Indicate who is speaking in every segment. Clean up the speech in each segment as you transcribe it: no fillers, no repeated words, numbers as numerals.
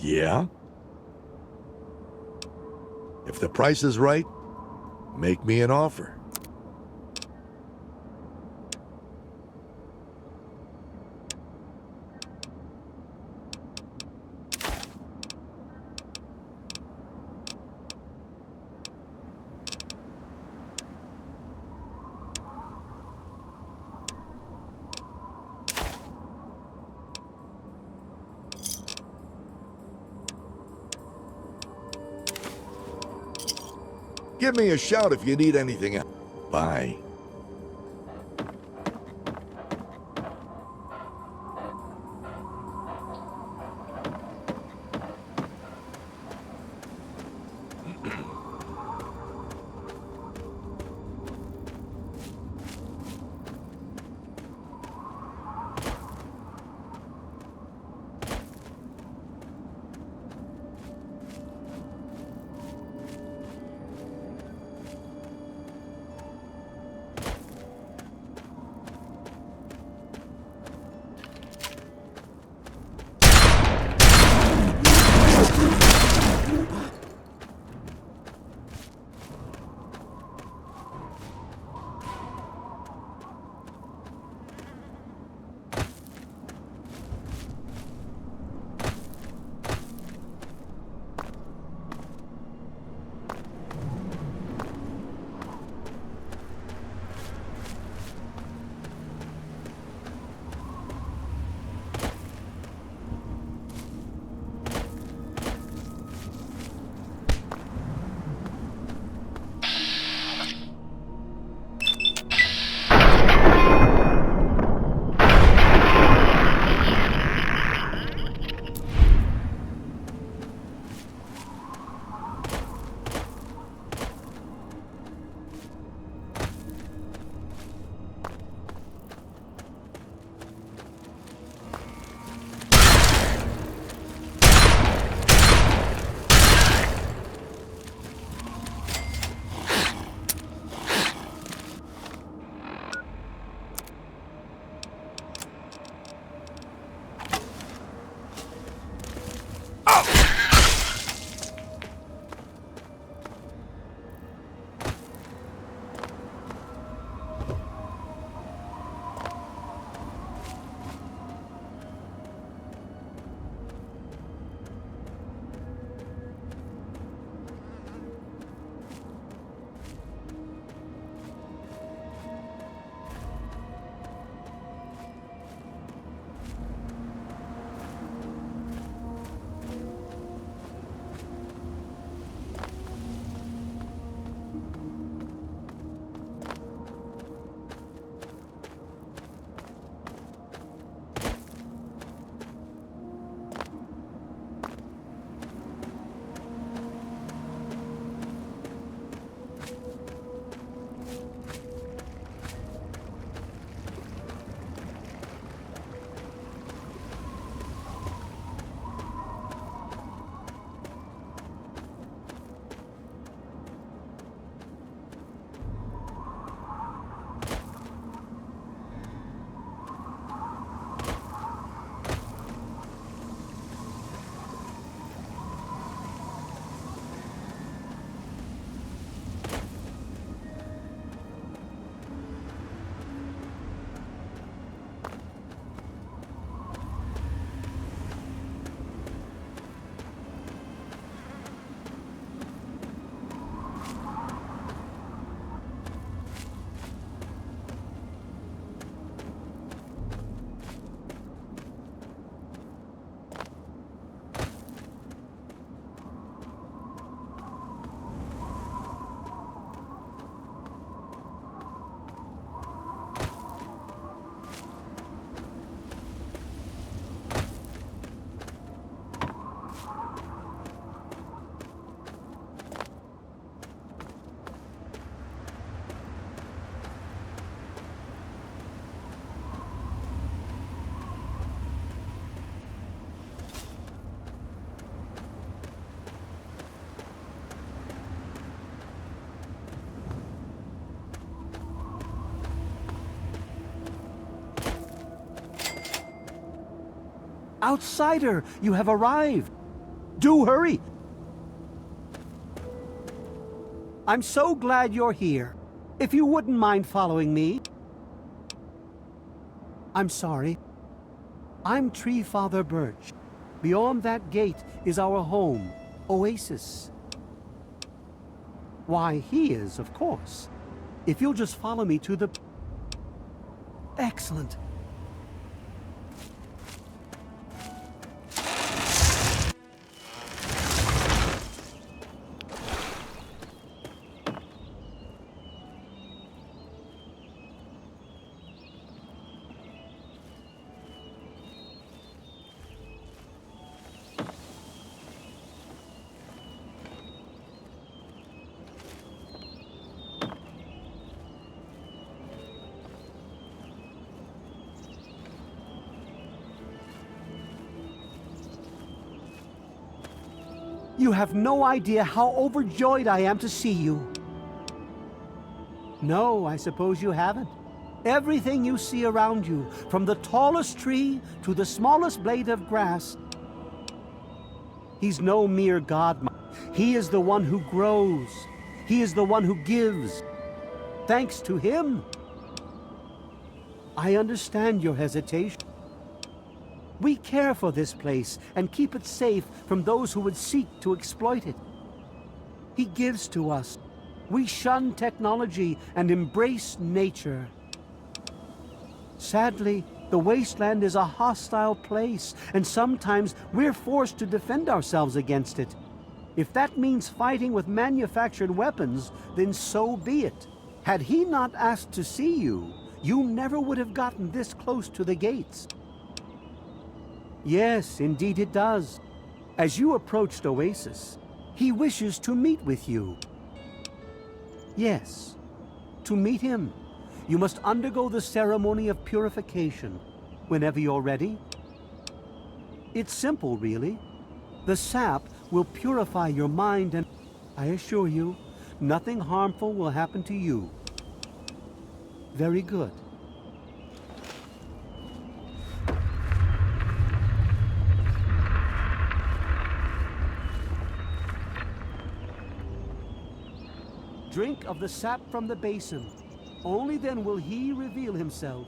Speaker 1: Yeah? If the price is right, make me an offer. Give me a shout if you need anything else. Bye.
Speaker 2: Outsider, you have arrived. Do hurry! I'm so glad you're here. If you wouldn't mind following me. I'm sorry. I'm Tree Father Birch. Beyond that gate is our home, Oasis. Why, he is, of course. If you'll just follow me to the... Excellent. You have no idea how overjoyed I am to see you. No, I suppose you haven't. Everything you see around you, from the tallest tree to the smallest blade of grass, he's no mere god. He is the one who grows. He is the one who gives. Thanks to him. I understand your hesitation. We care for this place and keep it safe from those who would seek to exploit it. He gives to us. We shun technology and embrace nature. Sadly, the wasteland is a hostile place, and sometimes we're forced to defend ourselves against it. If that means fighting with manufactured weapons, then so be it. Had he not asked to see you, you never would have gotten this close to the gates. Yes, indeed it does. As you approached Oasis, he wishes to meet with you. Yes, to meet him, you must undergo the ceremony of purification whenever you're ready. It's simple, really. The sap will purify your mind, and I assure you, nothing harmful will happen to you. Very good. Drink of the sap from the basin. Only then will he reveal himself.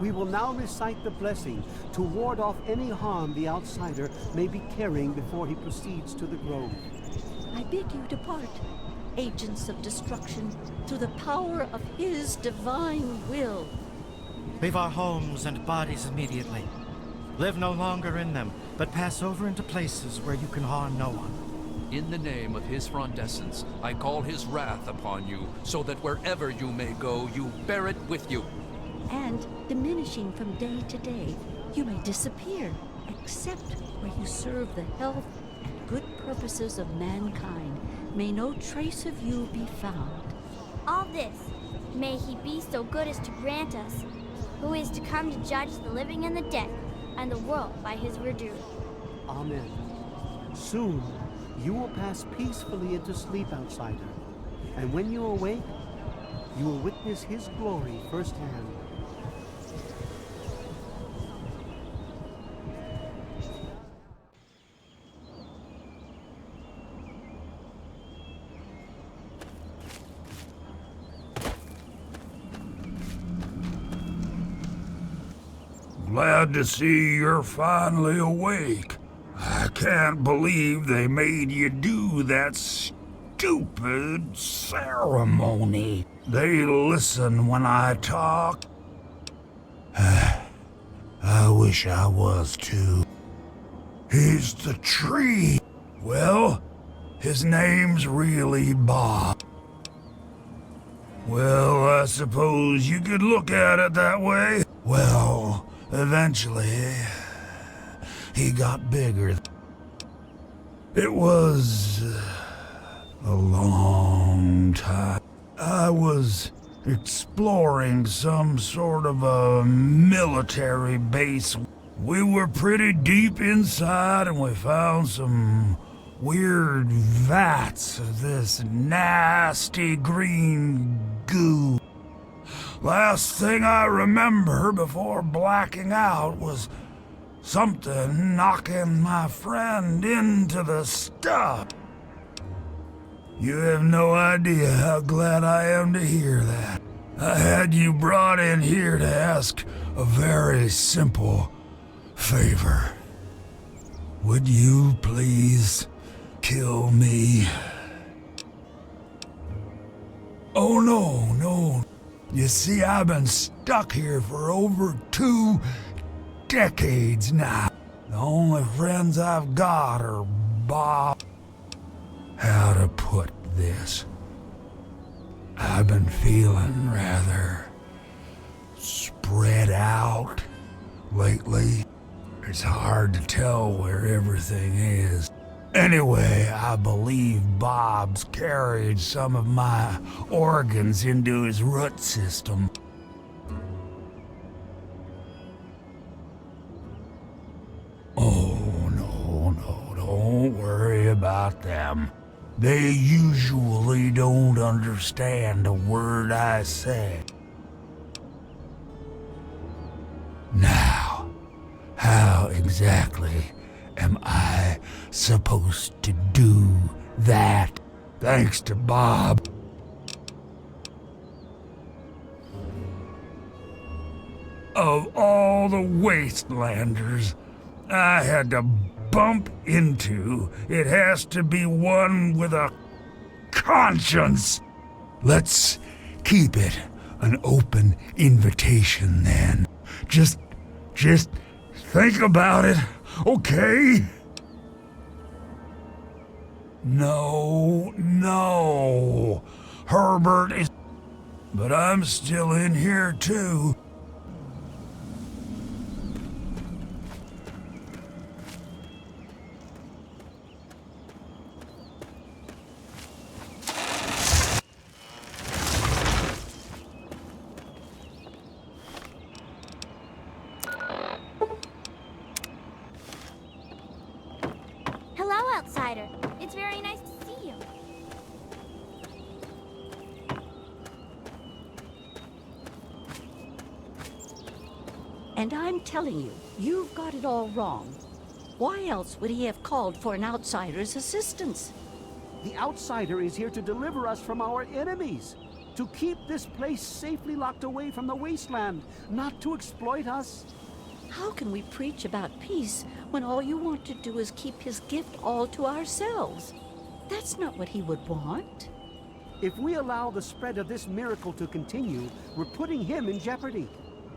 Speaker 2: We will now recite the blessing to ward off any harm the outsider may be carrying before he proceeds to the grove.
Speaker 3: I bid you depart, agents of destruction, through the power of his divine will.
Speaker 4: Leave our homes and bodies immediately. Live no longer in them, but pass over into places where you can harm no one.
Speaker 5: In the name of his frondescence, I call his wrath upon you, so that wherever you may go, you bear it with you.
Speaker 3: And, diminishing from day to day, you may disappear, except where you serve the health and good purposes of mankind. May no trace of you be found.
Speaker 6: All this, may he be so good as to grant us, who is to come to judge the living and the dead, and the world by his verdure.
Speaker 2: Amen. Soon, you will pass peacefully into sleep, outsider. And when you awake, you will witness his glory firsthand.
Speaker 7: Glad to see you're finally awake. I can't believe they made you do that stupid ceremony. They listen when I talk. I wish I was too. He's the tree. Well, his name's really Bob. Well, I suppose you could look at it that way. Well, eventually, he got bigger. It was a long time. I was exploring some sort of a military base. We were pretty deep inside and we found some weird vats of this nasty green goo. Last thing I remember before blacking out was something knocking my friend into the stuff. You have no idea how glad I am to hear that. I had you brought in here to ask a very simple favor. Would you please kill me? Oh, no. You see, I've been stuck here for over 2 decades now. The only friends I've got are Bob. How to put this? I've been feeling rather spread out lately. It's hard to tell where everything is. Anyway, I believe Bob's carried some of my organs into his root system. Oh, no, don't worry about them. They usually don't understand a word I say. Now, how exactly am I supposed to do that? Thanks to Bob. Of all the wastelanders I had to bump into, it has to be one with a conscience. Let's keep it an open invitation then. Just think about it, okay? No. Herbert is... But I'm still in here too.
Speaker 6: Hello, outsider. It's very nice to see you.
Speaker 3: And I'm telling you, you've got it all wrong. Why else would he have called for an outsider's assistance?
Speaker 2: The outsider is here to deliver us from our enemies, to keep this place safely locked away from the wasteland, not to exploit us.
Speaker 3: How can we preach about peace when all you want to do is keep his gift all to ourselves? That's not what he would want.
Speaker 2: If we allow the spread of this miracle to continue, we're putting him in jeopardy.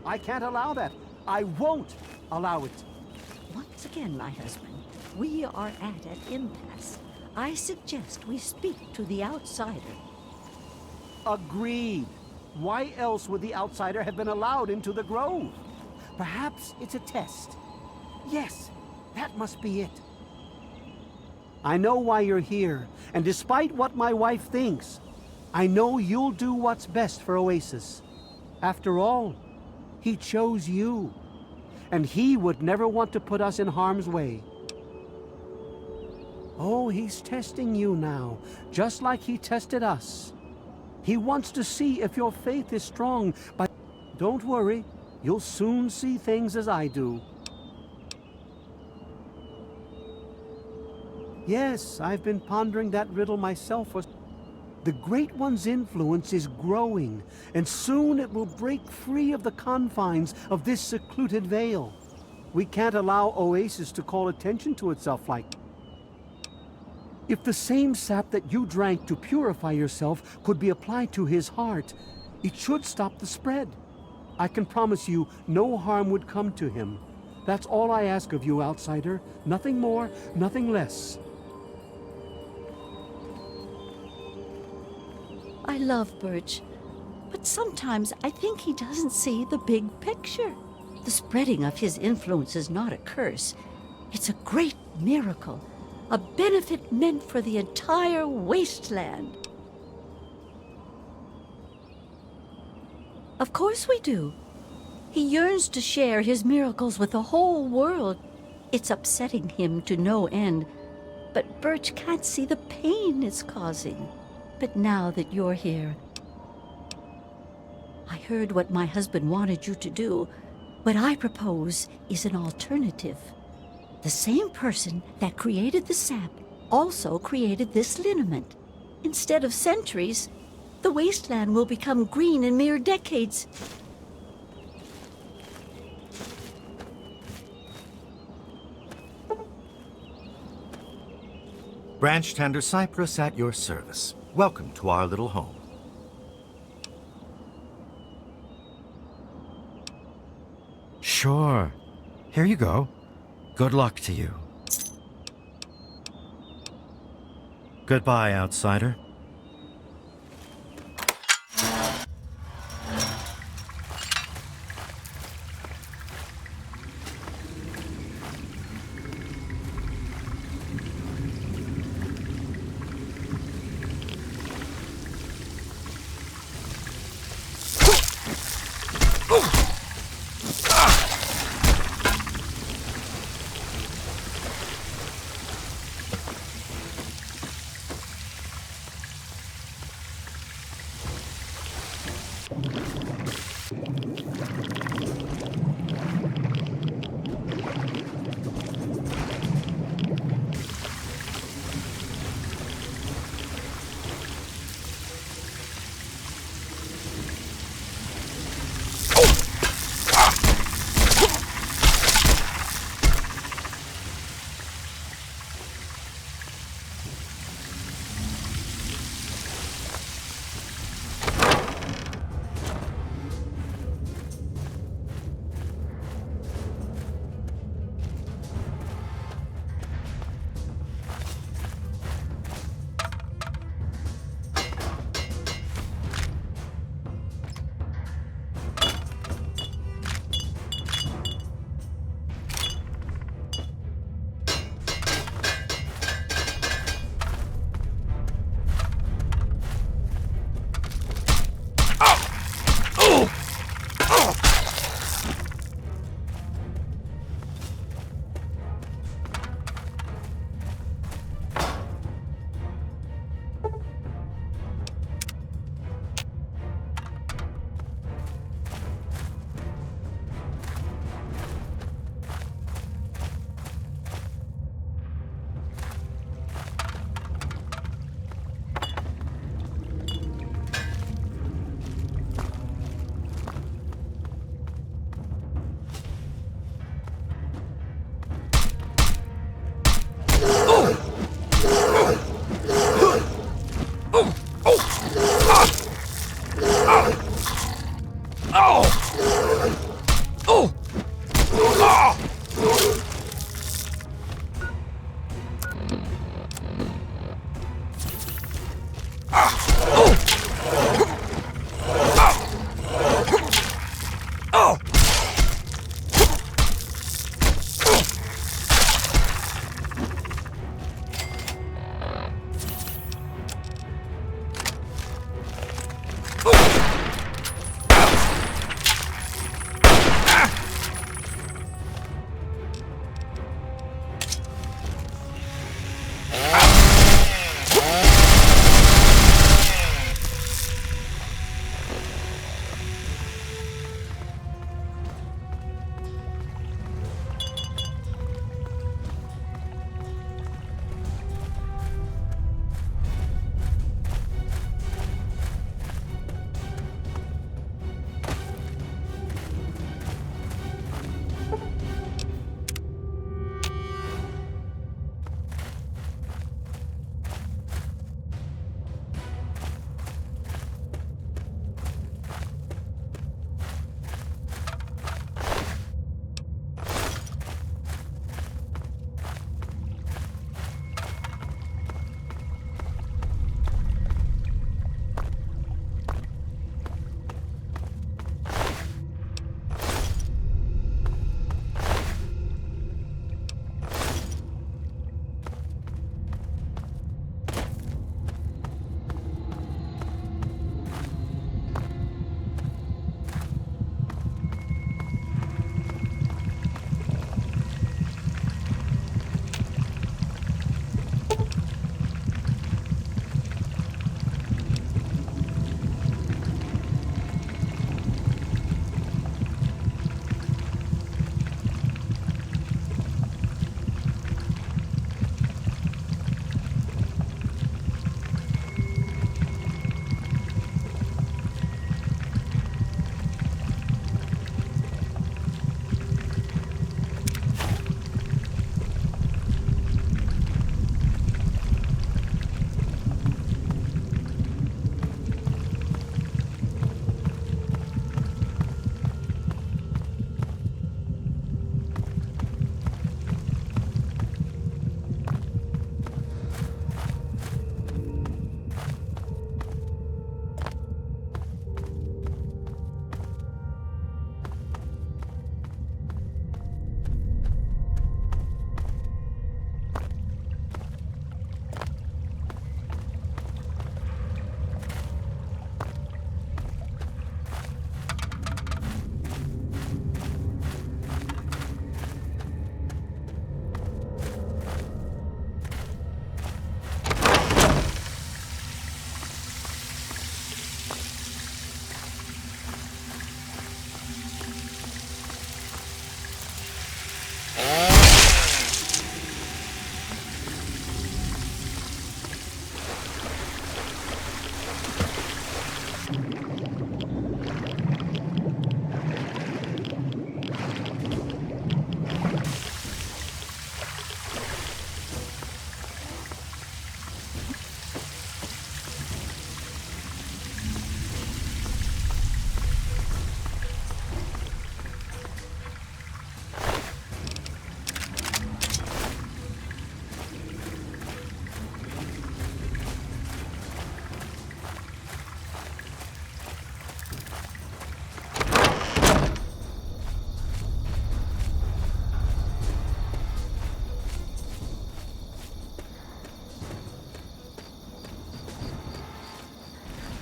Speaker 2: I can't allow that. I won't allow it.
Speaker 3: Once again, my husband, we are at an impasse. I suggest we speak to the outsider.
Speaker 2: Agreed. Why else would the outsider have been allowed into the grove? Perhaps it's a test. Yes, that must be it. I know why you're here, and despite what my wife thinks, I know you'll do what's best for Oasis. After all, he chose you, and he would never want to put us in harm's way. Oh, he's testing you now, just like he tested us. He wants to see if your faith is strong, but don't worry, you'll soon see things as I do. Yes, I've been pondering that riddle myself. The Great One's influence is growing, and soon it will break free of the confines of this secluded vale. We can't allow Oasis to call attention to itself like... If the same sap that you drank to purify yourself could be applied to his heart, it should stop the spread. I can promise you no harm would come to him. That's all I ask of you, outsider. Nothing more, nothing less.
Speaker 3: I love Birch, but sometimes I think he doesn't see the big picture. The spreading of his influence is not a curse. It's a great miracle, a benefit meant for the entire wasteland. Of course we do. He yearns to share his miracles with the whole world. It's upsetting him to no end, but Birch can't see the pain it's causing. But now that you're here, I heard what my husband wanted you to do. What I propose is an alternative. The same person that created the sap also created this liniment. Instead of centuries, the wasteland will become green in mere decades.
Speaker 4: Branch Tender Cypress at your service. Welcome to our little home. Sure. Here you go. Good luck to you. Goodbye, outsider.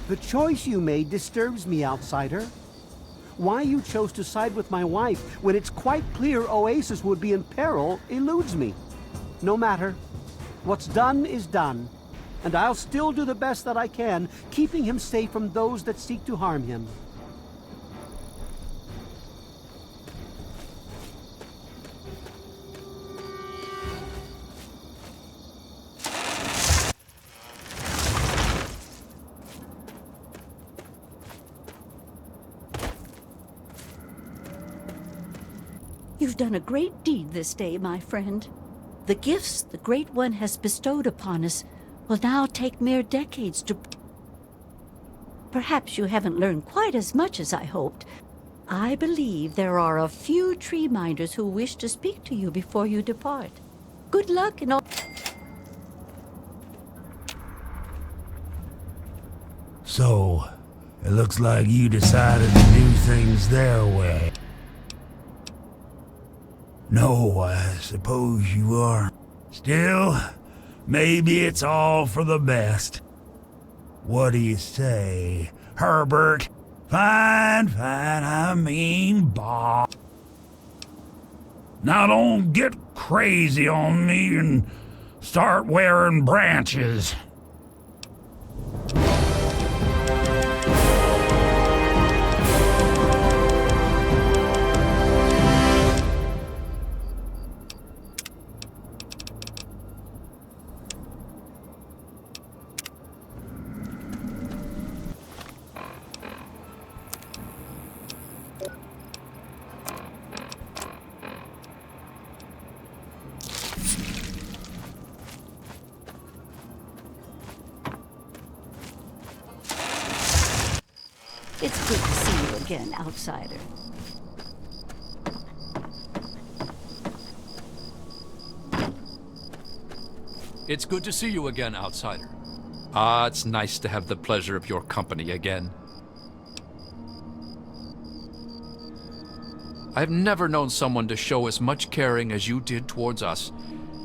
Speaker 2: The choice you made disturbs me, outsider. Why you chose to side with my wife when it's quite clear Oasis would be in peril eludes me. No matter. What's done is done, and I'll still do the best that I can, keeping him safe from those that seek to harm him.
Speaker 3: You've done a great deed this day, my friend. The gifts the Great One has bestowed upon us will now take mere decades to... Perhaps you haven't learned quite as much as I hoped. I believe there are a few tree minders who wish to speak to you before you depart. Good luck and all...
Speaker 7: So, it looks like you decided to do things their way. No, I suppose you are. Still, maybe it's all for the best. What do you say, Herbert? Fine, I mean, Bob. Now don't get crazy on me and start wearing branches.
Speaker 3: It's good to see you again, outsider.
Speaker 5: It's good to see you again, outsider. Ah, it's nice to have the pleasure of your company again. I've never known someone to show as much caring as you did towards us.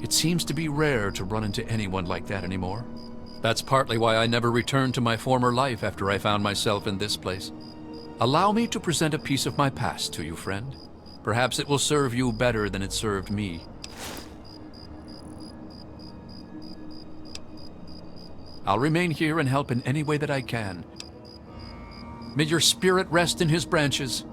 Speaker 5: It seems to be rare to run into anyone like that anymore. That's partly why I never returned to my former life after I found myself in this place. Allow me to present a piece of my past to you, friend. Perhaps it will serve you better than it served me. I'll remain here and help in any way that I can. May your spirit rest in his branches.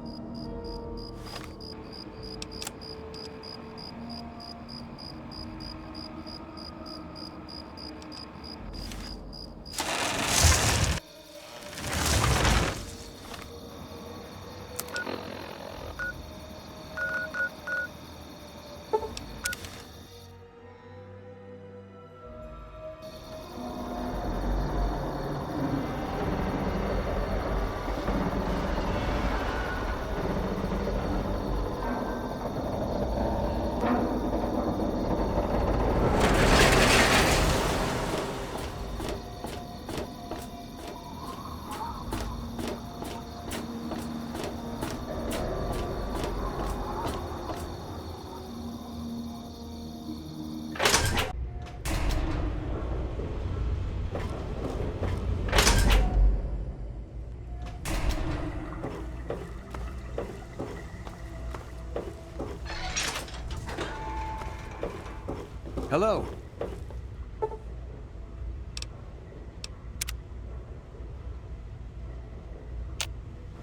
Speaker 8: Hello.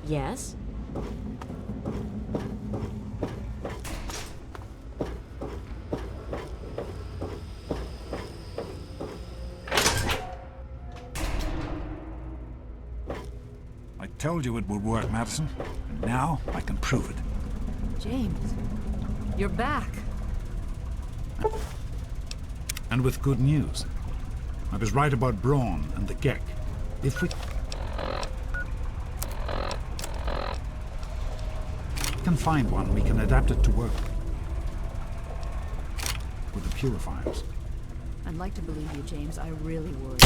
Speaker 3: Yes?
Speaker 9: I told you it would work, Madison. And now I can prove it.
Speaker 10: James, you're back.
Speaker 9: And with good news. I was right about Braun and the Gek. If we can find one, we can adapt it to work with the purifiers.
Speaker 10: I'd like to believe you, James. I really would.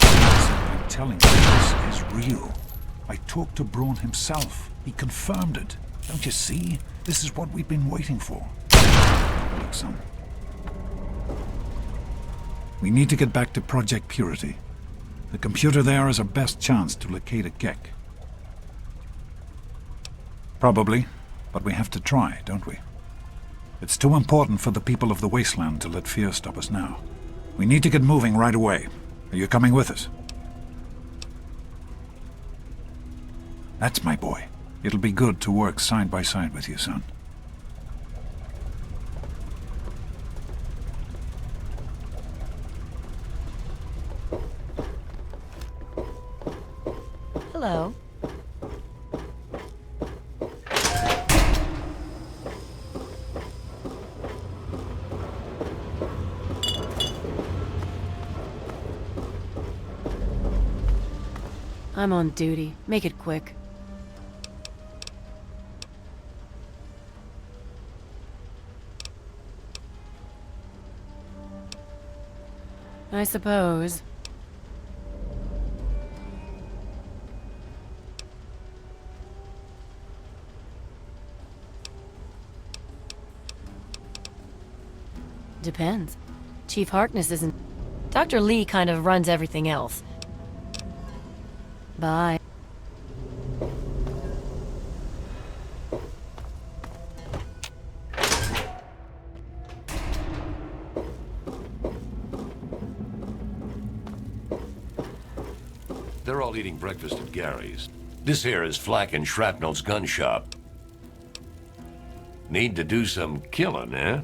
Speaker 9: I'm telling you, this is real. I talked to Braun himself. He confirmed it. Don't you see? This is what we've been waiting for. Look, son. We need to get back to Project Purity. The computer there is our best chance to locate a Gek. Probably, but we have to try, don't we? It's too important for the people of the wasteland to let fear stop us now. We need to get moving right away. Are you coming with us? That's my boy. It'll be good to work side by side with you, son.
Speaker 8: Hello. I'm on duty. Make it quick. I suppose. Depends. Chief Harkness isn't... Dr. Lee kind of runs everything else. Bye.
Speaker 11: They're all eating breakfast at Gary's. This here is Flack and Shrapnel's gun shop. Need to do some killing, eh?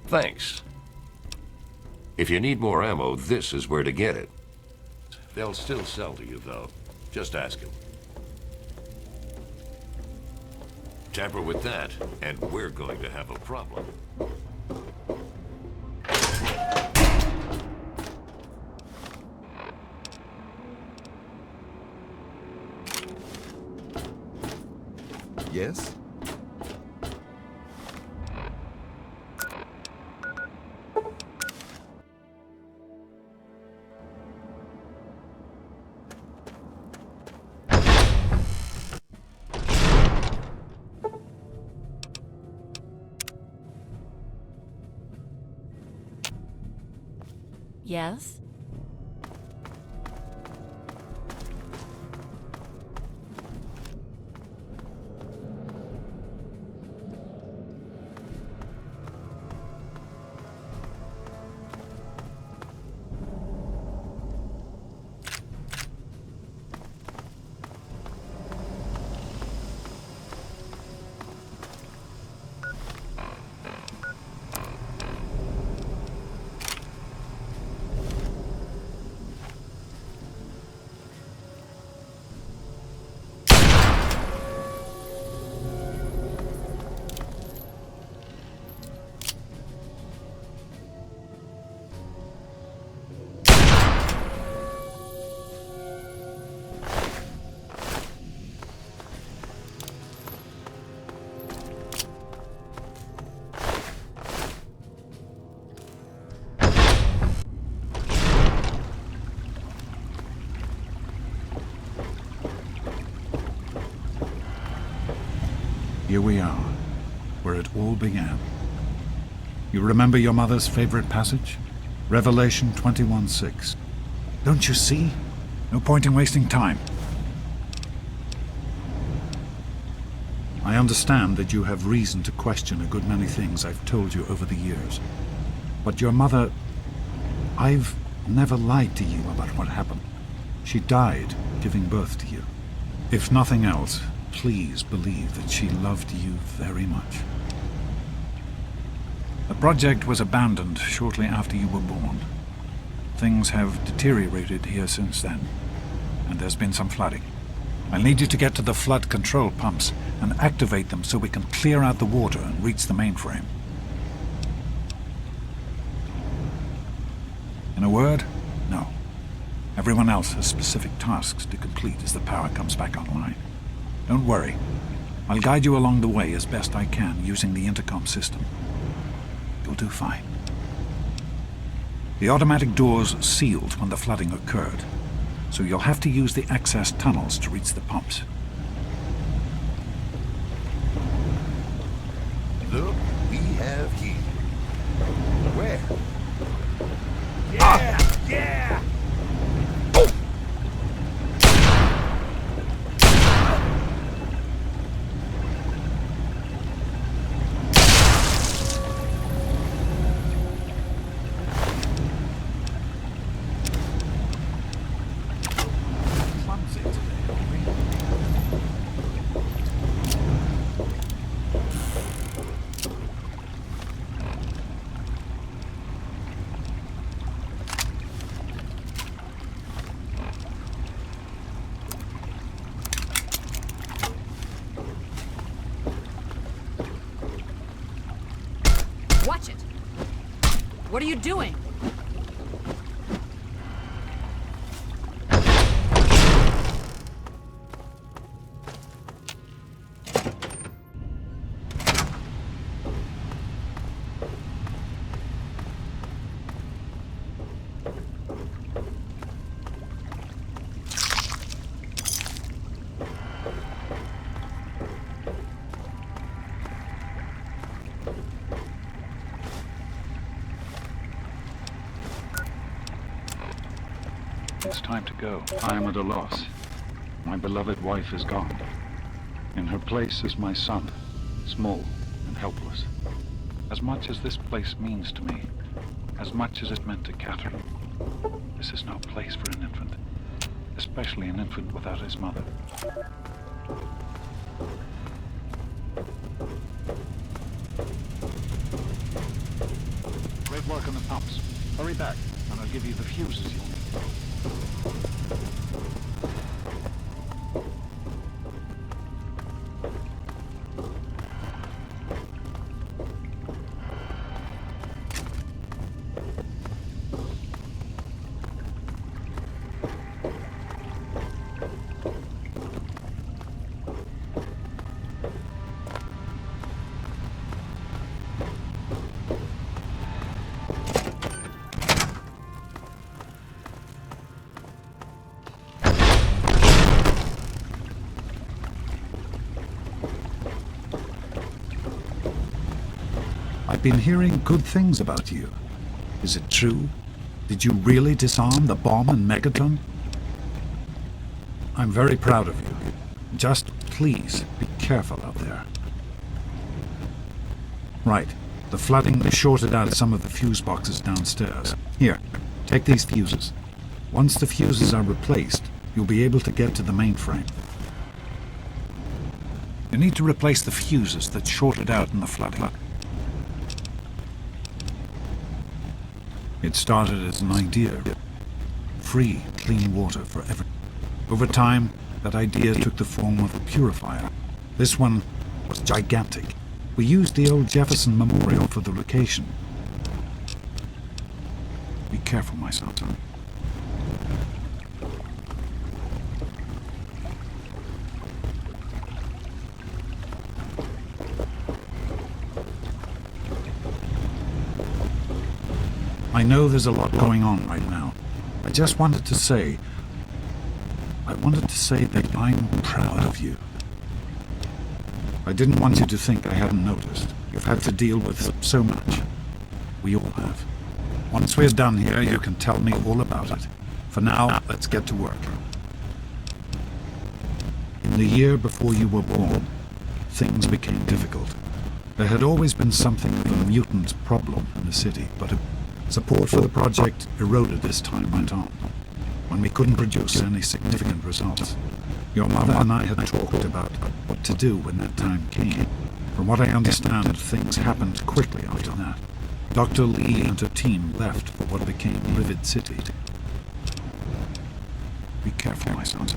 Speaker 11: Thanks. If you need more ammo, this is where to get it. They'll still sell to you, though. Just ask him. Tamper with that, and we're going to have a problem.
Speaker 1: Yes?
Speaker 8: Yes?
Speaker 9: here we are, where it all began. You remember your mother's favorite passage? Revelation 21:6. Don't you see? No point in wasting time. I understand that you have reason to question a good many things I've told you over the years. But your mother... I've never lied to you about what happened. She died giving birth to you. If nothing else, please believe that she loved you very much. The project was abandoned shortly after you were born. Things have deteriorated here since then, and there's been some flooding. I'll need you to get to the flood control pumps and activate them so we can clear out the water and reach the mainframe. In a word, no. Everyone else has specific tasks to complete as the power comes back online. Don't worry. I'll guide you along the way as best I can using the intercom system. You'll do fine. The automatic doors sealed when the flooding occurred, so you'll have to use the access tunnels to reach the pumps.
Speaker 1: Look, we have heat. Where?
Speaker 7: Yeah! Yeah!
Speaker 10: Watch it! What are you doing?
Speaker 9: It's time to go. I am at a loss. My beloved wife is gone. In her place is my son, small and helpless. As much as this place means to me, as much as it meant to Catherine, this is no place for an infant, especially an infant without his mother. Great work on the pumps. Hurry back, and I'll give you the fuses you'll need. I've been hearing good things about you. Is it true? Did you really disarm the bomb and megaton? I'm very proud of you. Just please be careful out there. Right. The flooding shorted out some of the fuse boxes downstairs. Here, take these fuses. Once the fuses are replaced, you'll be able to get to the mainframe. You need to replace the fuses that shorted out in the flooding. It started as an idea. Free, clean water for everyone. Over time, that idea took the form of a purifier. This one was gigantic. We used the old Jefferson Memorial for the location. Be careful, my son. I know there's a lot going on right now. I just wanted to say... that I'm proud of you.
Speaker 7: I didn't want you to think I hadn't noticed. You've had to deal with so much. We all have. Once we're done here, you can tell me all about it. For now, let's get to work. In the year before you were born, things became difficult. There had always been something of a mutant problem in the city, but support for the project eroded as time went on. When we couldn't produce any significant results, your mother and I had talked about what to do when that time came. From what I understand, things happened quickly after that. Dr. Lee and her team left for what became Livid City. Be careful, my son.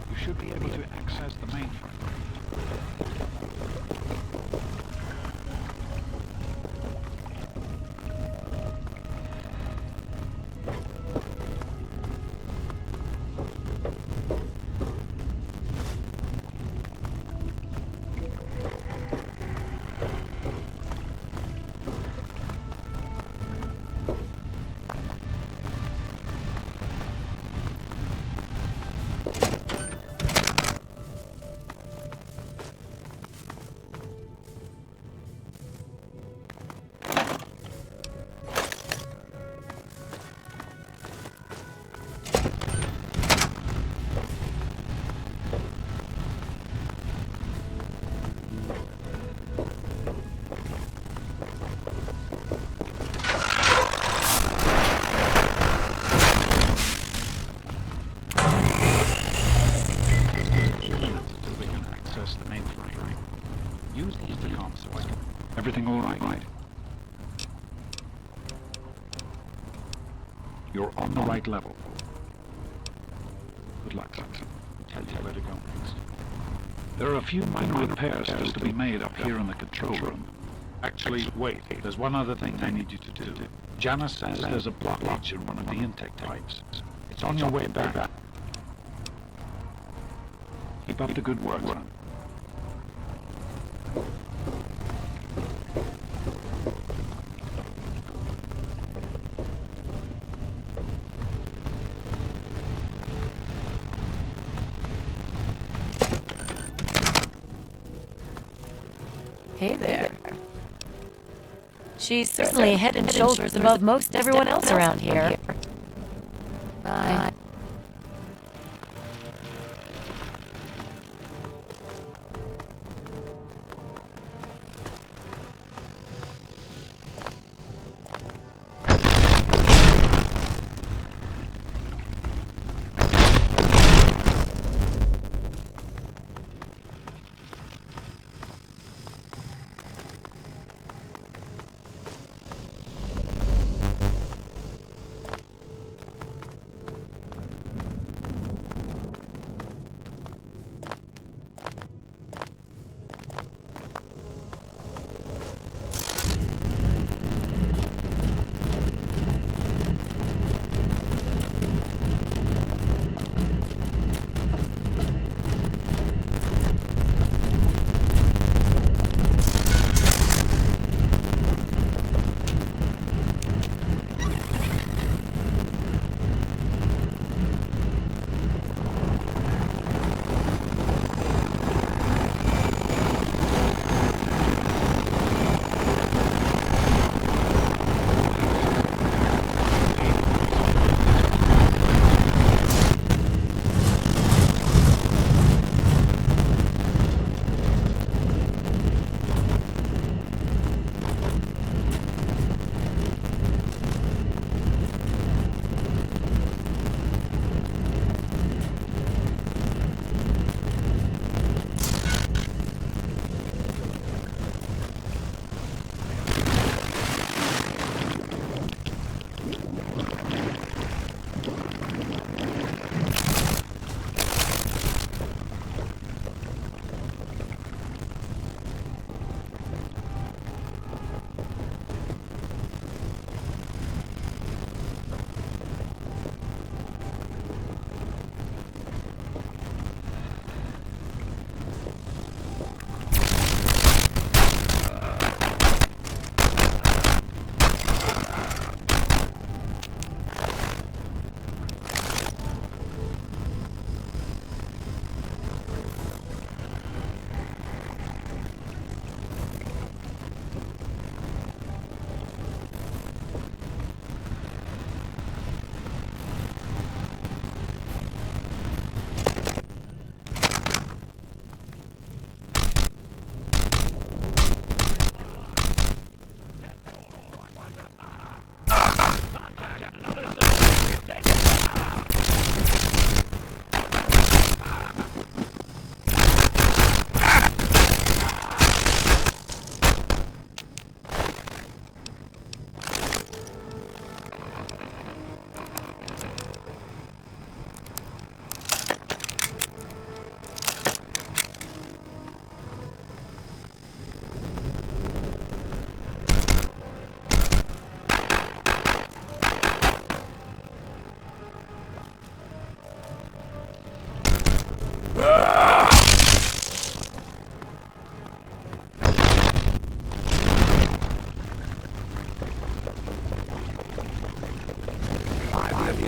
Speaker 9: You should be able to access the mainframe. Use the intercom so I can... Everything all right? You're on the right level. Good luck, son. I'll tell you where to go next. There are a few minor repairs still to be made up here in the control room. Actually, wait. There's one other thing I need you to do. Janice says there's a blockage in one of the intake pipes. It's on your way back. Keep up the good work, son.
Speaker 8: Hey there. She's certainly head and shoulders above most everyone else around here. Bye.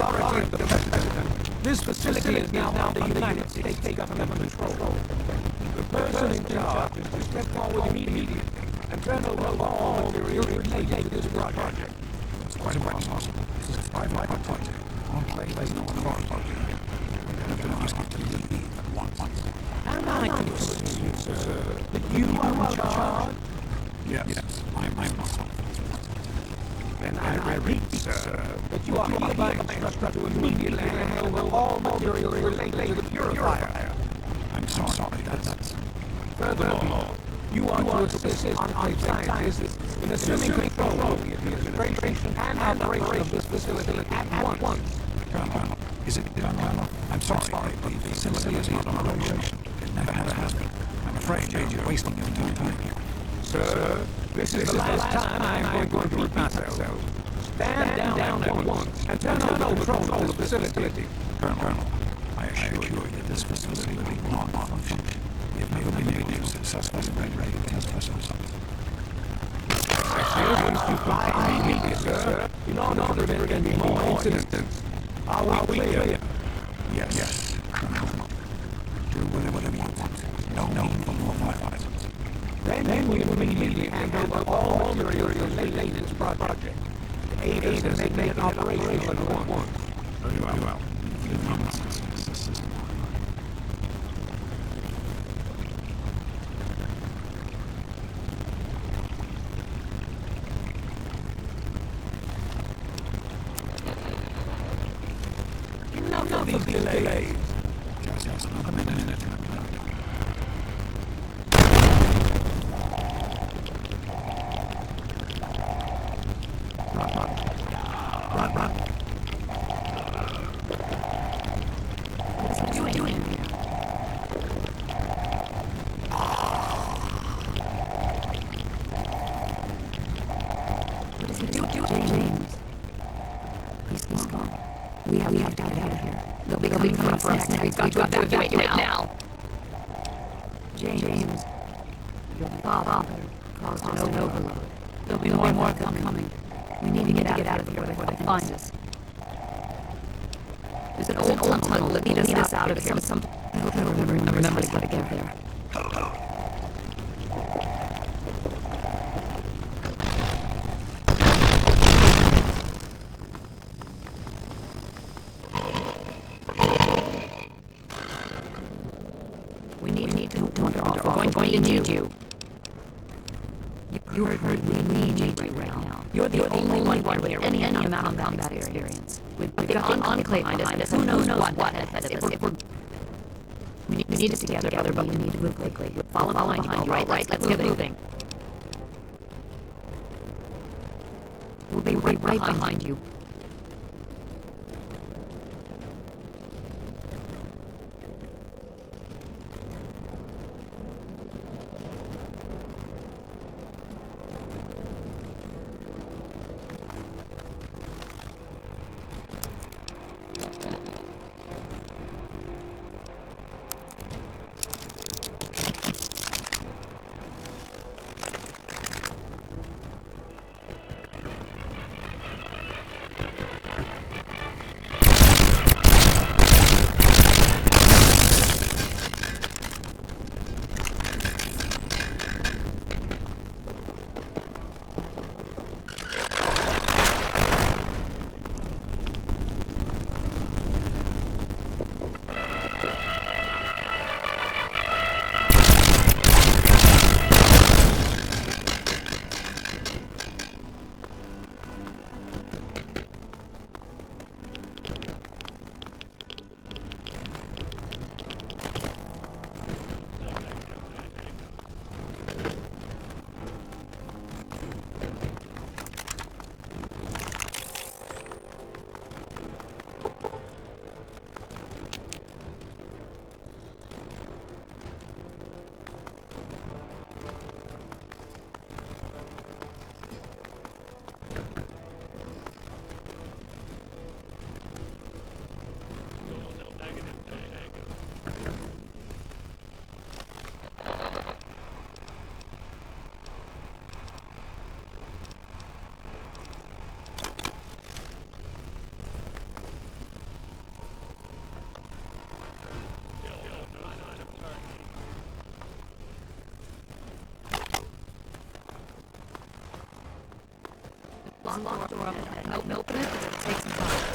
Speaker 12: authority of the President, this facility is now under the United States government control. The person in charge is step forward immediately and turn over all material related to this project. It's quite impossible. This is a private project. One place, no authority. We're going to ask you to leave at once. Am I to assume, sir, that you are in charge? Yes, I'm responsible. Then I repeat, sir, that you are hereby instructed to immediately hand over all material related to the purifier. I'm sorry, that's... Furthermore, you are to assist on scientists in assuming control of the administration and operation of this facility at once. Colonel, is it Colonel? I'm sorry, but the facility is not on operation. It never has been. I'm afraid you're wasting your time here. Sir, this is the last time I am going to repeat myself. Stand down at once and turn over control of the facility. Colonel, I assure you that this facility will not function. If we have been able to successfully regulate test vessels. I wish to fly immediately, sir, in order to prevent any more incidents. Are we clear? Yes, Colonel. Do whatever you want. No need for more violence. Then we will immediately hand over all material related to this project. Aid us in making it operational at once. Very well. Enough of these delays. Just another minute. Run. What are you doing here? What is he doing? James. He's gone. We have to get out of here. They'll be coming for us next. We've got to evacuate now. James. Your father caused an overload. There'll be more of them coming. We need to get out of here before they find us. There's an old tunnel that leads us out of here. I hope I remember to get there. We need to wander off. We're going to need you. You heard me. We need you right now. You're the only one with any amount of combat experience. We've got the Enclave behind us. Who knows what ahead of us. We need to stick together, but we need to move quickly. Follow behind you, right? Let's get moving. We'll be right behind you.
Speaker 10: locked door up ahead. Open it, but it'll take some time.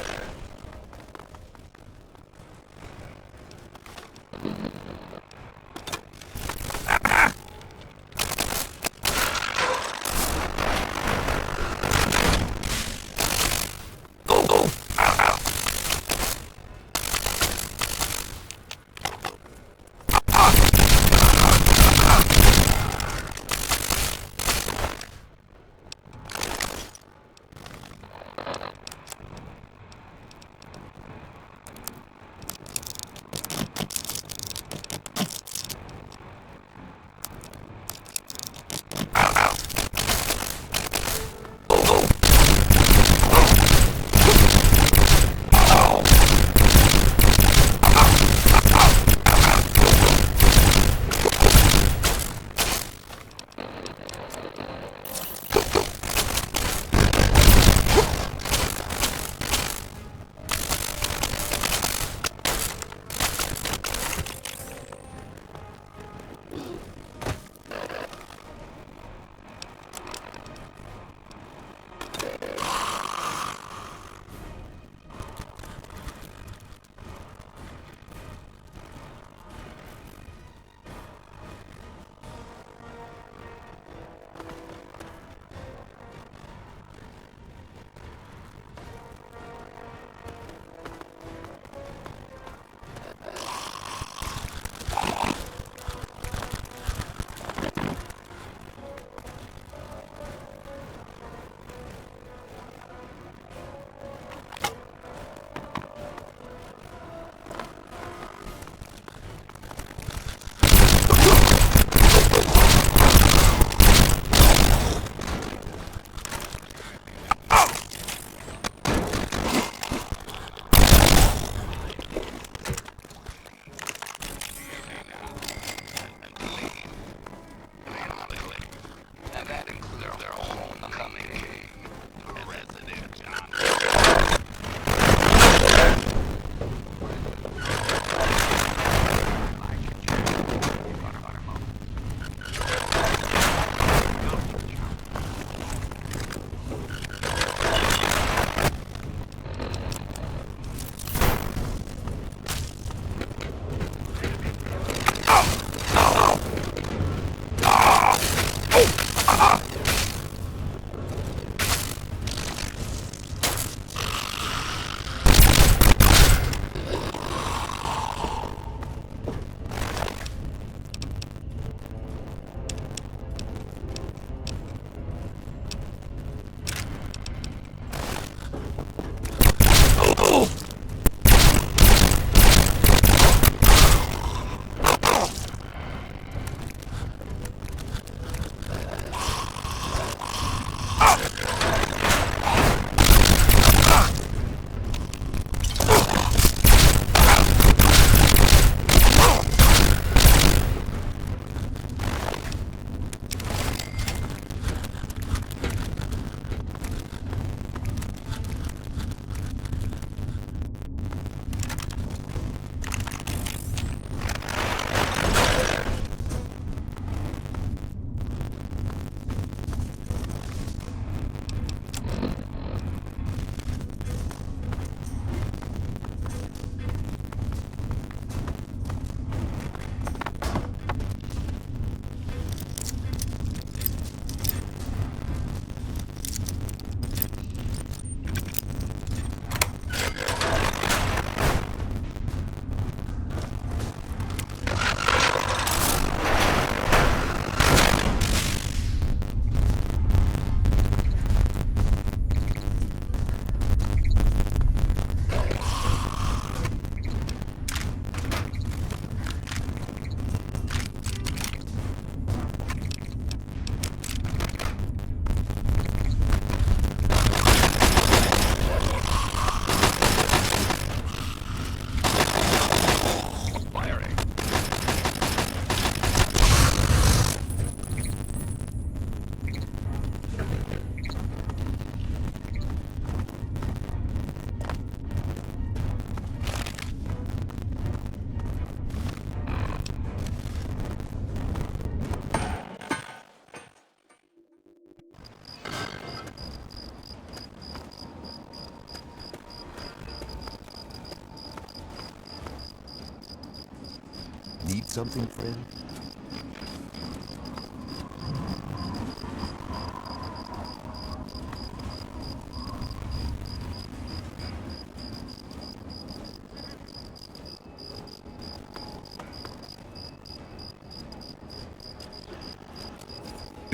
Speaker 1: Need something, friend?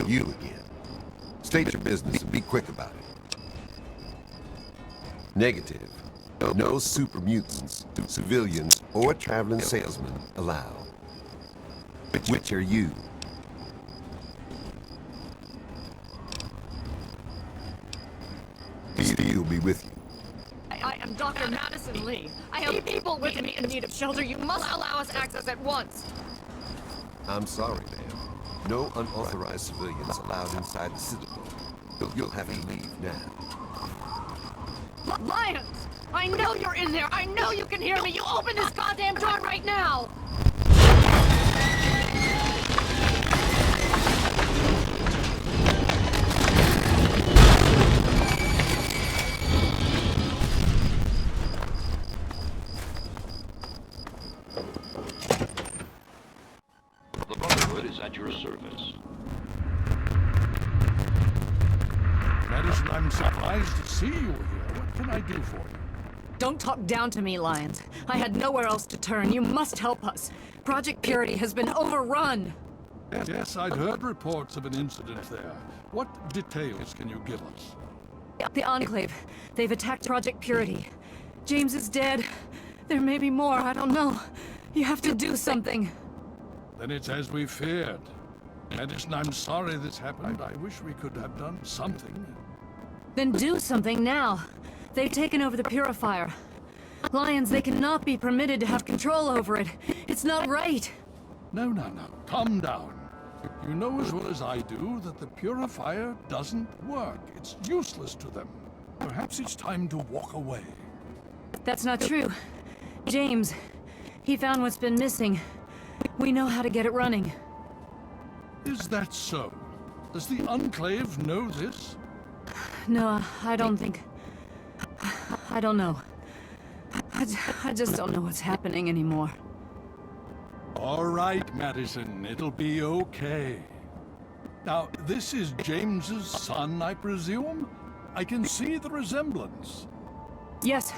Speaker 1: You again. State your business and be quick about it. Negative. No super mutants, civilians, or traveling salesmen allowed. Which are you? He'll be with you.
Speaker 10: I am Dr. Madison Lee. I have people with me in need of shelter. You must allow us access at once.
Speaker 1: I'm sorry, ma'am. No unauthorized civilians allowed inside the Citadel. You'll have to leave now.
Speaker 10: Lions! I know you're in there! I know you can hear me! You open this goddamn door right now!
Speaker 11: The Brotherhood is at your service.
Speaker 12: Madison, I'm surprised to see you here. What can I do for you?
Speaker 10: Don't talk down to me, Lions. I had nowhere else to turn. You must help us. Project Purity has been overrun.
Speaker 12: Yes, I'd heard reports of an incident there. What details can you give us?
Speaker 10: The Enclave. They've attacked Project Purity. James is dead. There may be more. I don't know. You have to do something.
Speaker 12: Then it's as we feared. Madison, I'm sorry this happened. I wish we could have done something.
Speaker 10: Then do something now. They've taken over the Purifier. Lions, they cannot be permitted to have control over it. It's not right.
Speaker 12: No. Calm down. You know as well as I do that the Purifier doesn't work. It's useless to them. Perhaps it's time to walk away.
Speaker 10: That's not true. James, he found what's been missing. We know how to get it running.
Speaker 12: Is that so? Does the Enclave know this?
Speaker 10: No, I don't think... I don't know. I just don't know what's happening anymore.
Speaker 12: All right, Madison. It'll be okay. Now, this is James's son, I presume? I can see the resemblance.
Speaker 10: Yes.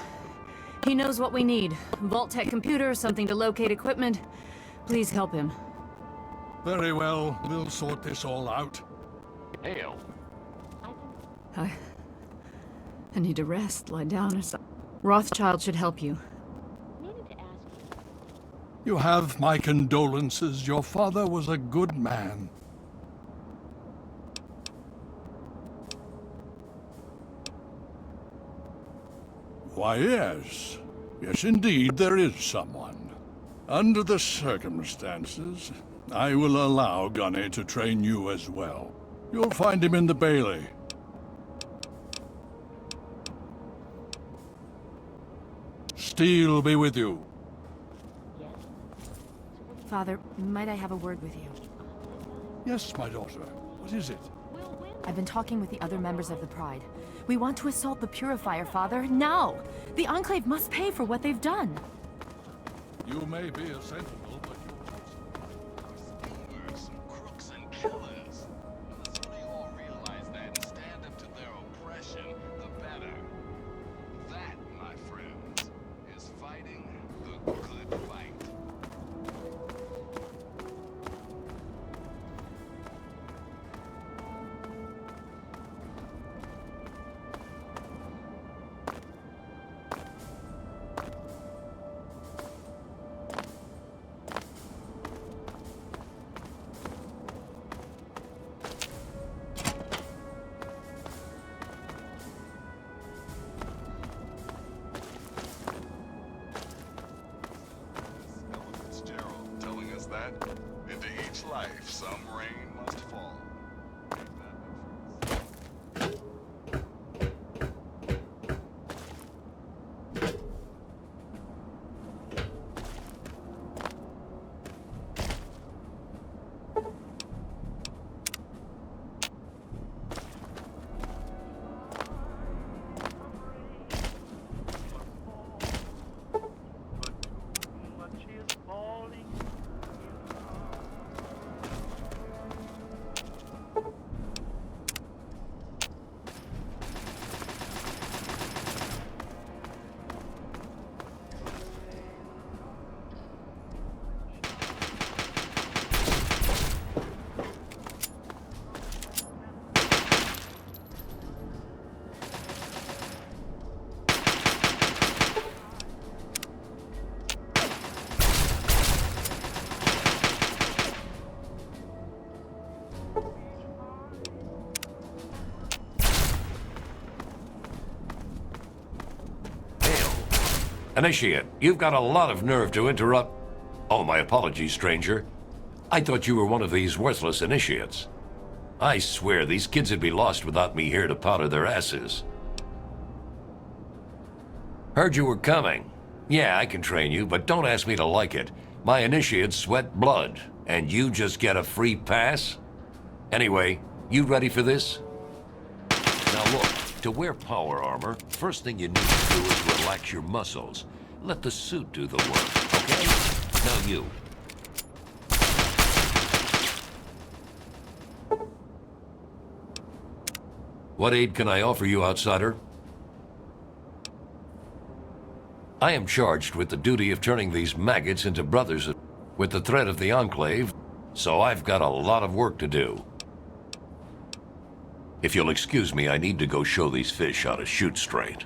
Speaker 10: He knows what we need. Vault-Tec computer, something to locate equipment. Please help him.
Speaker 12: Very well. We'll sort this all out.
Speaker 11: Hail.
Speaker 10: I need to rest, lie down or something. Rothschild should help you.
Speaker 12: You have my condolences. Your father was a good man. Why, yes. Yes, indeed, there is someone. Under the circumstances, I will allow Gunny to train you as well. You'll find him in the Bailey. Steel be with you.
Speaker 8: Father, might I have a word with you?
Speaker 12: Yes, my daughter. What is it?
Speaker 8: I've been talking with the other members of the Pride. We want to assault the Purifier, Father, now! The Enclave must pay for what they've done.
Speaker 12: You may be a sentinel, but you're
Speaker 13: schemers, some crooks and killers. The sooner you all realize that and stand up to their oppression, the better. That, my friends, is fighting the good fight. That into each life some rain must fall.
Speaker 11: Initiate, you've got a lot of nerve to interrupt. Oh, my apologies, stranger. I thought you were one of these worthless initiates. I swear these kids would be lost without me here to powder their asses. Heard you were coming. Yeah, I can train you, but don't ask me to like it. My initiates sweat blood, and you just get a free pass? Anyway, you ready for this? Now look, to wear power armor, first thing you need to do is relax your muscles. Let the suit do the work, okay? Now you. What aid can I offer you, outsider? I am charged with the duty of turning these maggots into brothers with the threat of the Enclave, so I've got a lot of work to do. If you'll excuse me, I need to go show these fish how to shoot straight.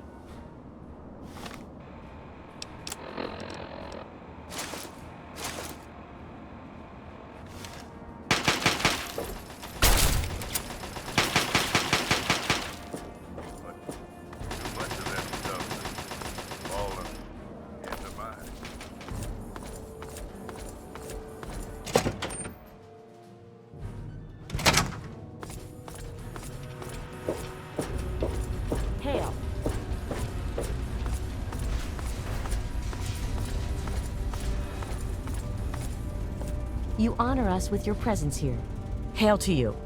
Speaker 8: Hail.
Speaker 14: You honor us with your presence here. Hail to you.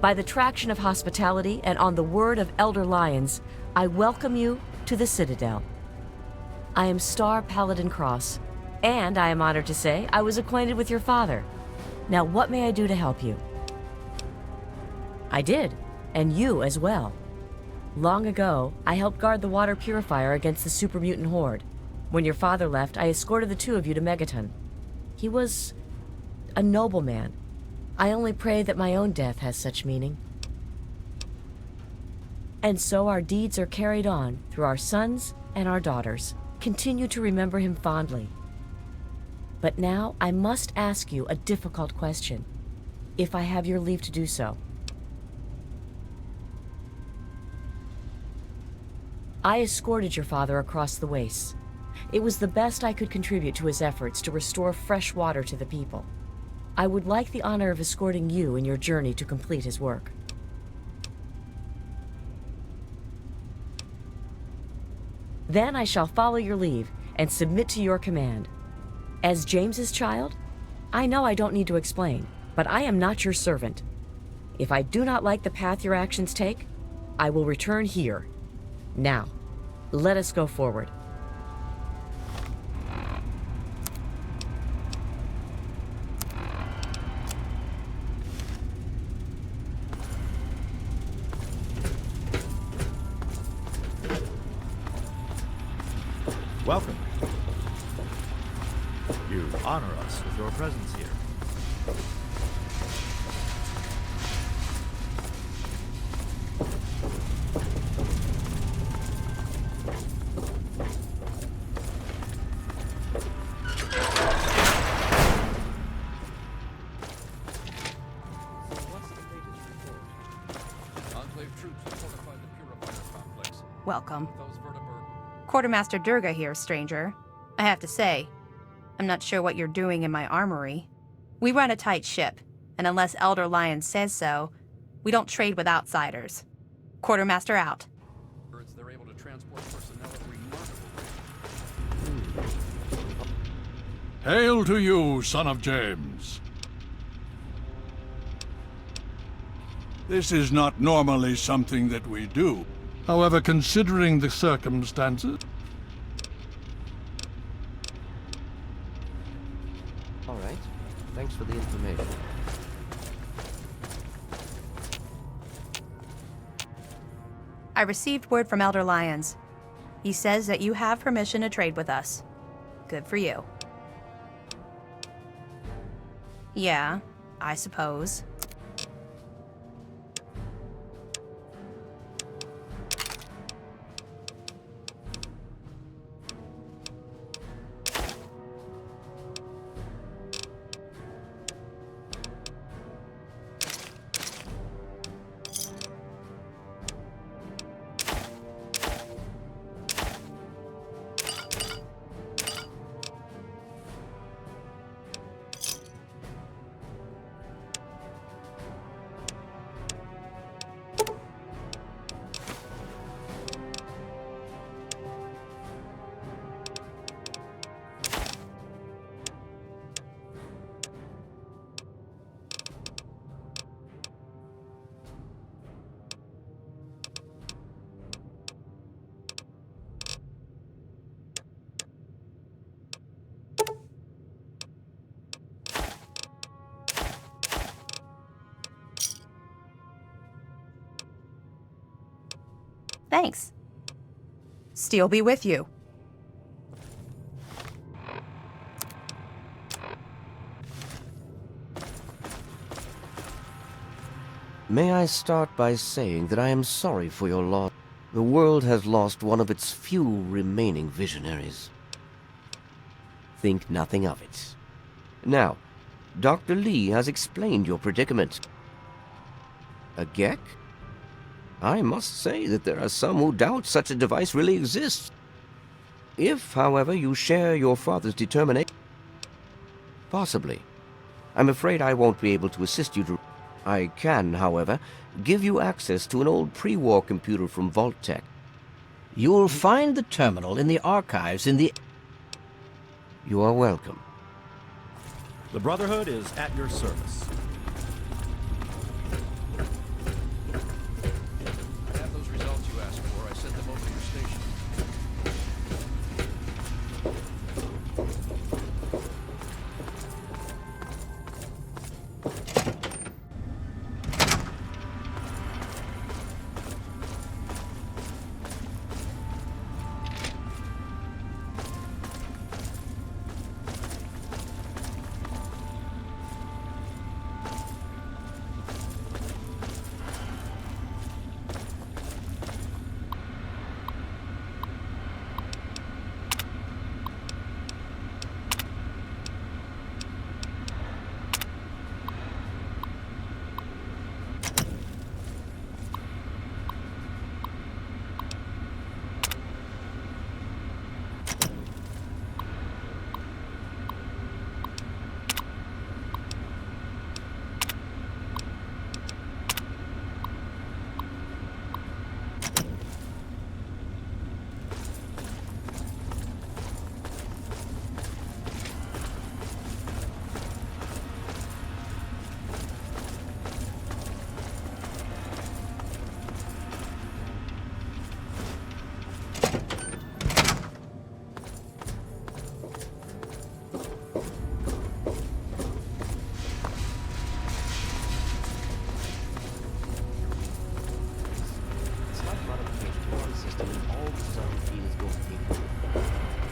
Speaker 14: By the traction of hospitality and on the word of Elder Lyons, I welcome you to the Citadel. I am Star Paladin Cross, and I am honored to say I was acquainted with your father. Now, what may I do to help you? I did, and you as well. Long ago, I helped guard the water purifier against the super mutant horde. When your father left, I escorted the two of you to Megaton. He was a noble man. I only pray that my own death has such meaning. And so our deeds are carried on through our sons and our daughters. Continue to remember him fondly. But now I must ask you a difficult question, if I have your leave to do so. I escorted your father across the wastes. It was the best I could contribute to his efforts to restore fresh water to the people. I would like the honor of escorting you in your journey to complete his work. Then I shall follow your leave and submit to your command. As James's child, I know I don't need to explain, but I am not your servant. If I do not like the path your actions take, I will return here. Now, let us go forward.
Speaker 15: Welcome. You honor us with your presence here.
Speaker 16: Welcome. Quartermaster Durga here, stranger. I have to say, I'm not sure what you're doing in my armory. We run a tight ship, and unless Elder Lyons says so, we don't trade with outsiders. Quartermaster out.
Speaker 5: They're able to transport personnel at remarkable.
Speaker 17: Hail to you, son of James. This is not normally something that we do. However, considering the circumstances...
Speaker 18: All right. Thanks for the information.
Speaker 16: I received word from Elder Lyons. He says that you have permission to trade with us. Good for you. Yeah, I suppose. Thanks. Steel be with you.
Speaker 18: May I start by saying that I am sorry for your loss. The world has lost one of its few remaining visionaries. Think nothing of it. Now, Dr. Lee has explained your predicament. A Gek? I must say that there are some who doubt such a device really exists. If, however, you share your father's determination... Possibly. I'm afraid I won't be able to assist you to... I can, however, give you access to an old pre-war computer from Vault Tech.
Speaker 19: You'll find the terminal in the archives in the...
Speaker 18: You are welcome.
Speaker 15: The Brotherhood is at your service.
Speaker 5: I have those results you asked for. I sent them over to your station.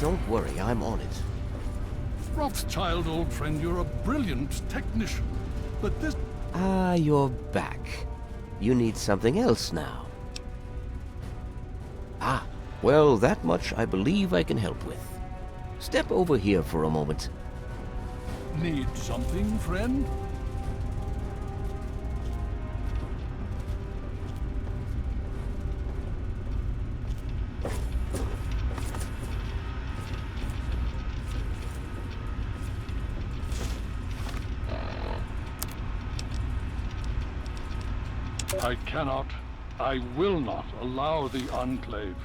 Speaker 18: Don't worry, I'm on it.
Speaker 17: Rothschild, old friend, you're a brilliant technician. But this...
Speaker 18: Ah, you're back. You need something else now. Ah, well, that much I believe I can help with. Step over here for a moment.
Speaker 17: Need something, friend? I cannot, I will not allow the Enclave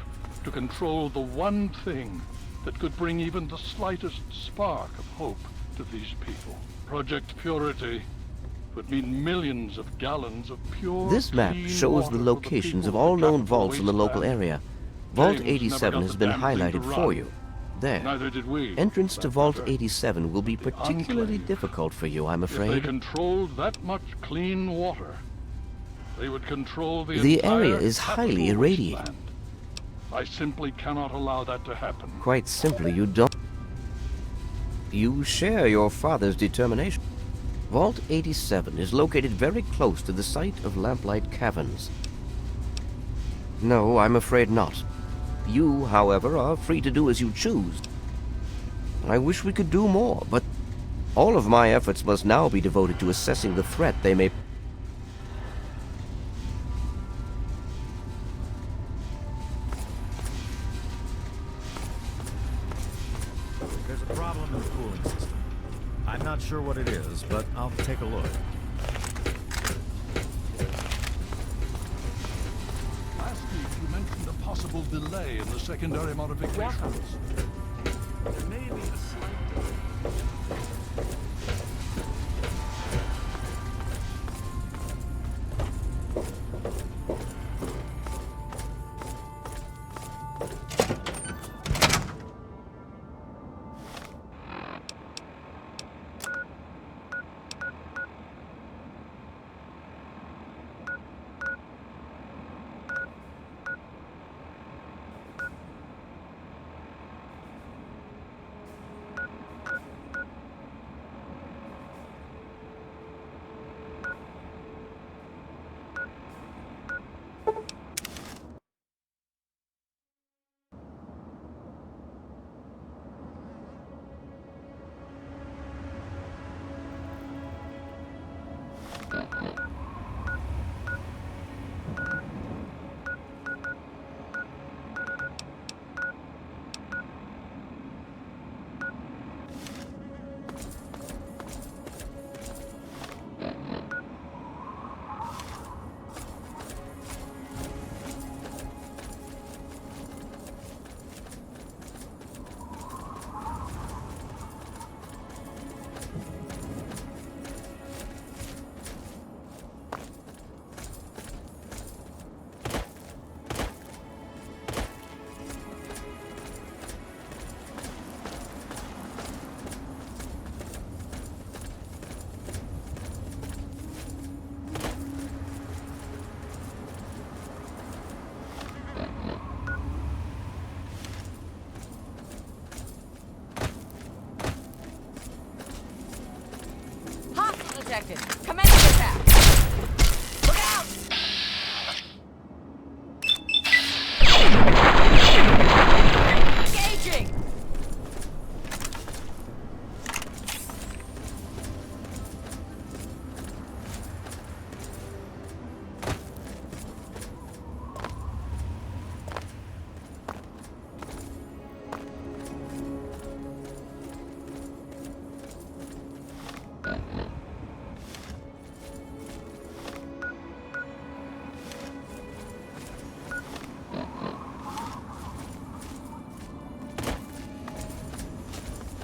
Speaker 17: to control the one thing that could bring even the slightest spark of hope to these people. Project Purity would mean millions of gallons of pure,
Speaker 18: This map
Speaker 17: clean
Speaker 18: shows
Speaker 17: water
Speaker 18: the
Speaker 17: for
Speaker 18: locations of
Speaker 17: people
Speaker 18: all
Speaker 17: of
Speaker 18: known
Speaker 17: the
Speaker 18: vaults in the local
Speaker 17: wasteland.
Speaker 18: area. Vault
Speaker 17: James
Speaker 18: 87
Speaker 17: never
Speaker 18: has
Speaker 17: got
Speaker 18: been
Speaker 17: the damn thing
Speaker 18: highlighted
Speaker 17: to
Speaker 18: for
Speaker 17: run.
Speaker 18: you. There.
Speaker 17: Neither did we.
Speaker 18: Entrance
Speaker 17: for
Speaker 18: to
Speaker 17: that
Speaker 18: Vault
Speaker 17: matter.
Speaker 18: 87 will be
Speaker 17: The
Speaker 18: particularly
Speaker 17: Enclave.
Speaker 18: difficult for you, I'm
Speaker 17: If they
Speaker 18: afraid.
Speaker 17: controlled that much clean water, they would control the
Speaker 18: The area
Speaker 17: entire
Speaker 18: is highly
Speaker 17: capital
Speaker 18: irradiated.
Speaker 17: wasteland. I simply cannot allow that to happen.
Speaker 18: Quite simply, you don't. You share your father's determination. Vault 87 is located very close to the site of Lamplight Caverns. No, I'm afraid not. You, however, are free to do as you choose. I wish we could do more, but all of my efforts must now be devoted to assessing the threat they may...
Speaker 15: There's a problem in the cooling system. I'm not sure what it is, but I'll take a look.
Speaker 17: Last week you mentioned a possible delay in the secondary modifications. There may be a slight...
Speaker 14: Detected. Commencing attack. Look out! Engaging!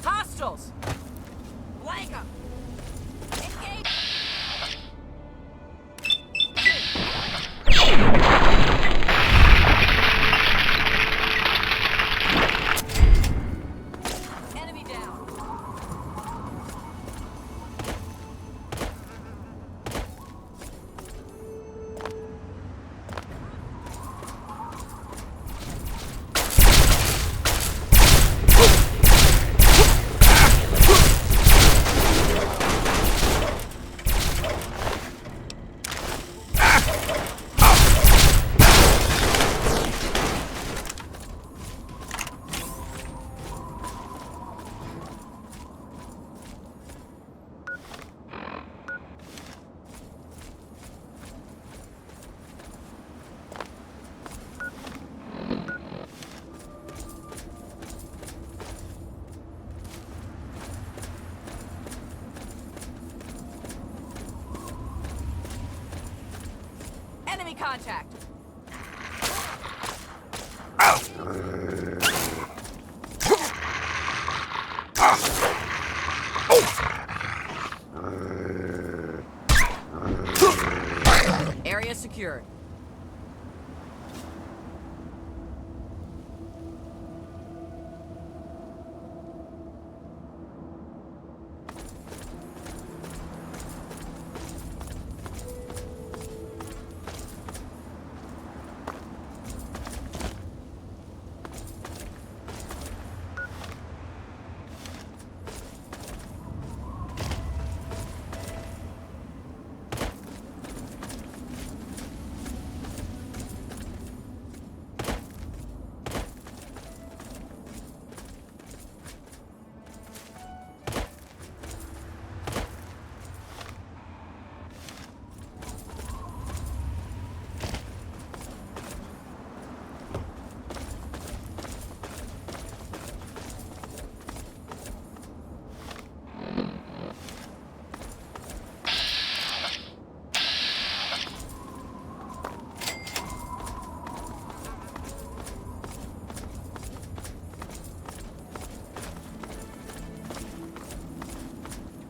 Speaker 14: Hostiles! Blank 'em! Engage! Enemy down! Enemy contact! Area secured.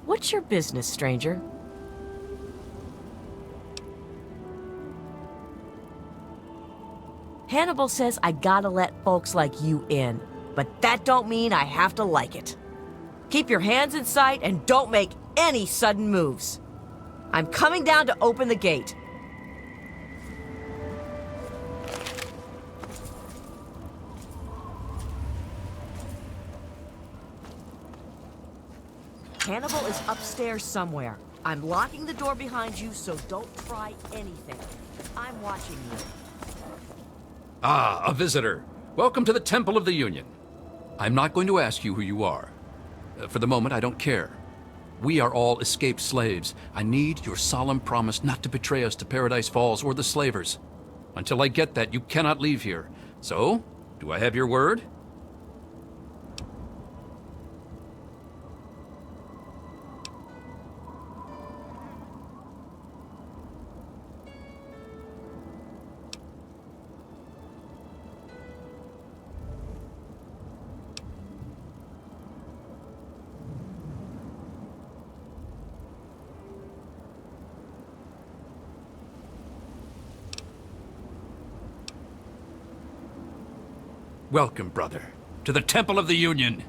Speaker 14: What's your business, stranger? Hannibal says I gotta let folks like you in, but that don't mean I have to like it. Keep your hands in sight and don't make any sudden moves. I'm coming down to open the gate. Hannibal is upstairs somewhere. I'm locking the door behind you, so don't try anything. I'm watching you.
Speaker 5: Ah, a visitor. Welcome to the Temple of the Union. I'm not going to ask you who you are. For the moment, I don't care. We are all escaped slaves. I need your solemn promise not to betray us to Paradise Falls or the slavers. Until I get that, you cannot leave here. So, do I have your word? Welcome, brother, to the Temple of the Union.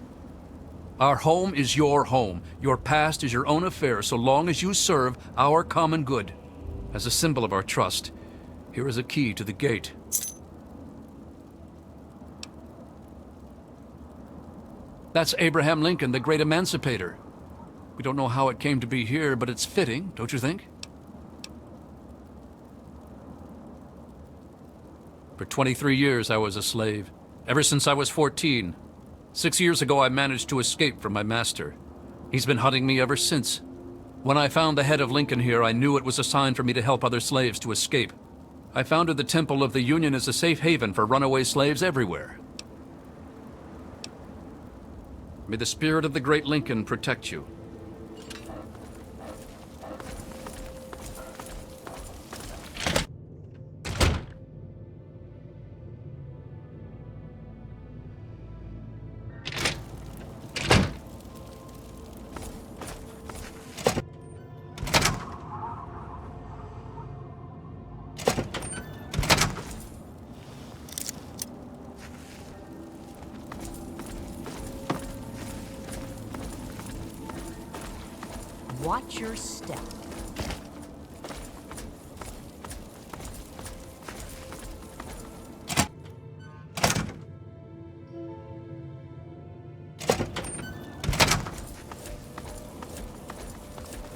Speaker 5: Our home is your home. Your past is your own affair so long as you serve our common good. As a symbol of our trust, here is a key to the gate. That's Abraham Lincoln, the great emancipator. We don't know how it came to be here, but it's fitting, don't you think? For 23 years, I was a slave. Ever since I was 14. 6 years ago, I managed to escape from my master. He's been hunting me ever since. When I found the head of Lincoln here, I knew it was a sign for me to help other slaves to escape. I founded the Temple of the Union as a safe haven for runaway slaves everywhere. May the spirit of the great Lincoln protect you.
Speaker 14: Watch your step.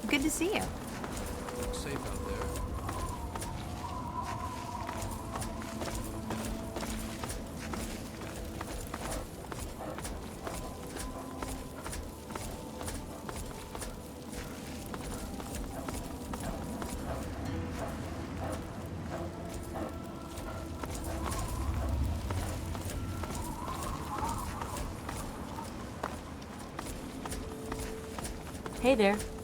Speaker 16: Good to see you.
Speaker 5: Safe out there.
Speaker 14: Hey there.